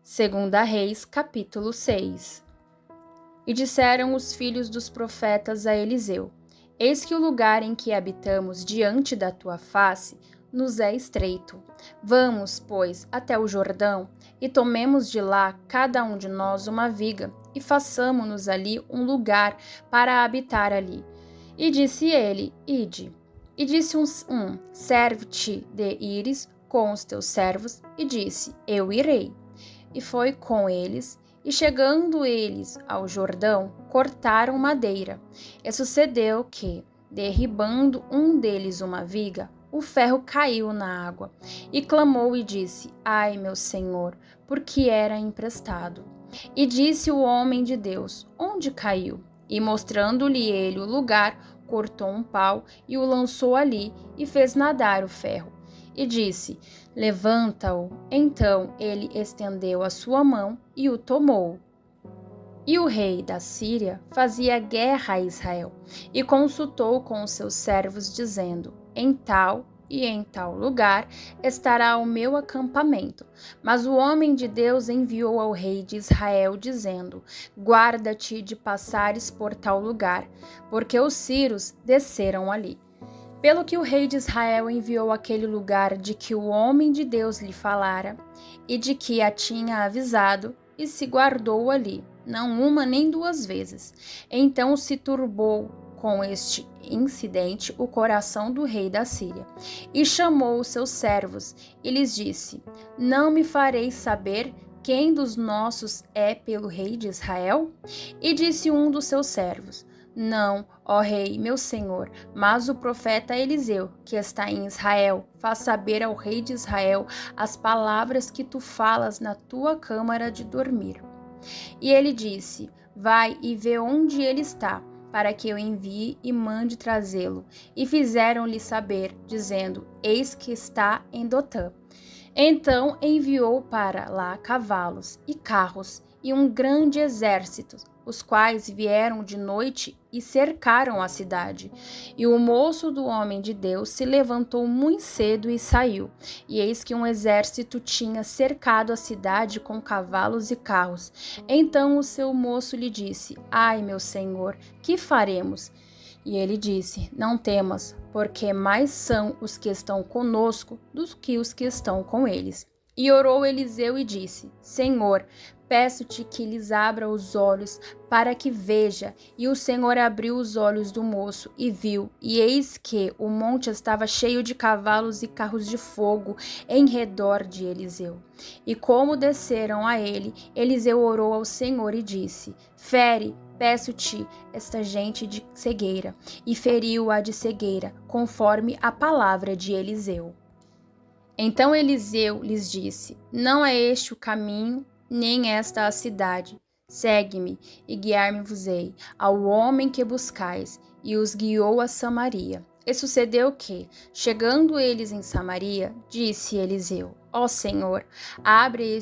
Segunda Reis, capítulo 6. E disseram os filhos dos profetas a Eliseu: Eis que o lugar em que habitamos diante da tua face nos é estreito. Vamos, pois, até o Jordão, e tomemos de lá cada um de nós uma viga, e façamo-nos ali um lugar para habitar ali. E disse ele: Ide. E disse serve-te de ires com os teus servos, e disse: Eu irei. E foi com eles, e chegando eles ao Jordão, cortaram madeira. E sucedeu que, derribando um deles uma viga, o ferro caiu na água, e clamou e disse: Ai, meu senhor, porque era emprestado. E disse o homem de Deus: Onde caiu? E mostrando-lhe ele o lugar, cortou um pau e o lançou ali, e fez nadar o ferro. E disse: Levanta-o. Então ele estendeu a sua mão e o tomou. E o rei da Síria fazia guerra a Israel, e consultou com os seus servos, dizendo: Em tal e em tal lugar estará o meu acampamento. Mas o homem de Deus enviou ao rei de Israel, dizendo: Guarda-te de passares por tal lugar, porque os sírios desceram ali. Pelo que o rei de Israel enviou àquele lugar de que o homem de Deus lhe falara, e de que a tinha avisado, e se guardou ali, não uma nem duas vezes. Então se turbou com este incidente o coração do rei da Síria, e chamou os seus servos, e lhes disse: Não me fareis saber quem dos nossos é pelo rei de Israel? E disse um dos seus servos: Não, ó rei, meu senhor, mas o profeta Eliseu, que está em Israel, faz saber ao rei de Israel as palavras que tu falas na tua câmara de dormir. E ele disse: Vai e vê onde ele está, para que eu envie e mande trazê-lo. E fizeram-lhe saber, dizendo: Eis que está em Dotã. Então enviou para lá cavalos e carros e um grande exército, os quais vieram de noite e cercaram a cidade. E o moço do homem de Deus se levantou muito cedo e saiu. E eis que um exército tinha cercado a cidade com cavalos e carros. Então o seu moço lhe disse: Ai, meu senhor, que faremos? E ele disse: Não temas, porque mais são os que estão conosco do que os que estão com eles. E orou Eliseu e disse: Senhor, peço-te que lhes abra os olhos para que veja. E o Senhor abriu os olhos do moço e viu, e eis que o monte estava cheio de cavalos e carros de fogo em redor de Eliseu. E como desceram a ele, Eliseu orou ao Senhor e disse: Fere, peço-te, esta gente de cegueira. E feriu-a de cegueira, conforme a palavra de Eliseu. Então Eliseu lhes disse: Não é este o caminho, nem esta a cidade. Segue-me, e guiar-me-vos-ei ao homem que buscais. E os guiou a Samaria. E sucedeu que, chegando eles em Samaria, disse Eliseu: Ó Senhor, abre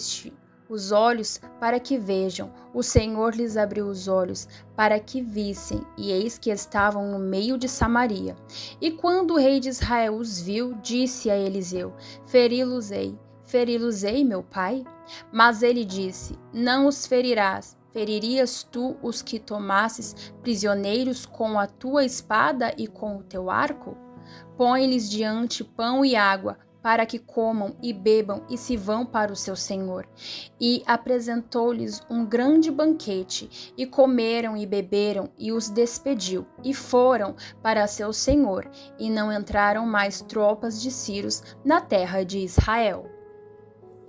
os olhos para que vejam. O Senhor lhes abriu os olhos para que vissem, e eis que estavam no meio de Samaria. E quando o rei de Israel os viu, disse a Eliseu: feri-los-ei, meu pai? Mas ele disse: Não os ferirás. Feririas tu os que tomasses prisioneiros com a tua espada e com o teu arco? Põe-lhes diante pão e água, para que comam e bebam e se vão para o seu senhor. E apresentou-lhes um grande banquete, e comeram e beberam, e os despediu, e foram para seu senhor, e não entraram mais tropas de sírios na terra de Israel.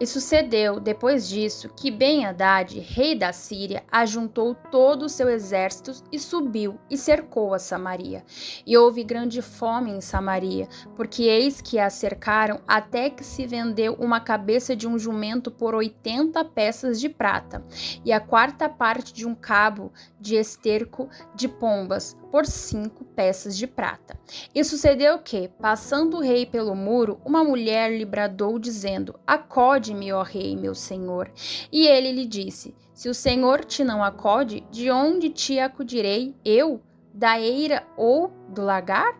E sucedeu, depois disso, que Ben-Hadad, rei da Síria, ajuntou todo o seu exército e subiu e cercou a Samaria. E houve grande fome em Samaria, porque eis que a cercaram até que se vendeu uma cabeça de um jumento por 80 peças de prata, e a quarta parte de um cabo de esterco de pombas por 5 peças de prata. E sucedeu que, passando o rei pelo muro, uma mulher lhe bradou, dizendo: Acode-me, ó rei, meu senhor. E ele lhe disse: Se o Senhor te não acode, de onde te acudirei eu? Da eira ou do lagar?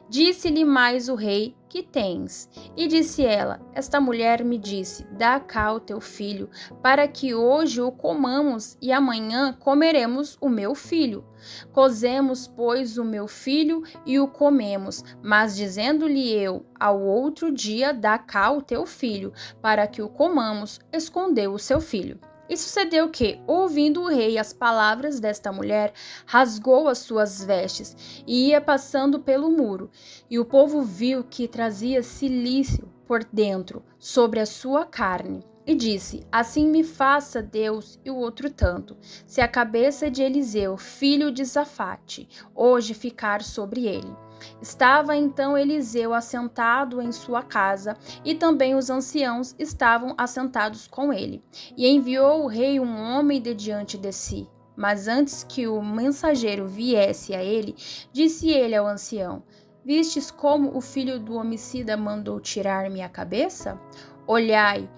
Disse-lhe mais o rei: que tens? E disse ela: esta mulher me disse: dá cá o teu filho, para que hoje o comamos e amanhã comeremos o meu filho. Cozemos, pois, o meu filho e o comemos, mas dizendo-lhe eu ao outro dia: dá cá o teu filho, para que o comamos, escondeu o seu filho. E sucedeu que, ouvindo o rei as palavras desta mulher, rasgou as suas vestes e ia passando pelo muro. E o povo viu que trazia cilício por dentro, sobre a sua carne. E disse: assim me faça Deus e o outro tanto, se a cabeça de Eliseu, filho de Safate, hoje ficar sobre ele. Estava então Eliseu assentado em sua casa, e também os anciãos estavam assentados com ele. E enviou o rei um homem de diante de si. Mas antes que o mensageiro viesse a ele, disse ele ao ancião: vistes como o filho do homicida mandou tirar-me a cabeça? Olhai,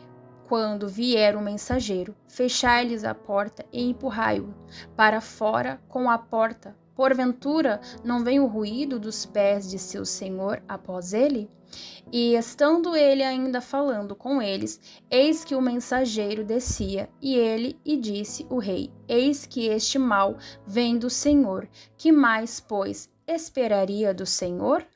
quando vier o mensageiro, fechai-lhes a porta e empurrai-o para fora com a porta. Porventura, não vem o ruído dos pés de seu senhor após ele? E estando ele ainda falando com eles, eis que o mensageiro descia, e disse o rei: eis que este mal vem do Senhor. Que mais, pois, esperaria do Senhor?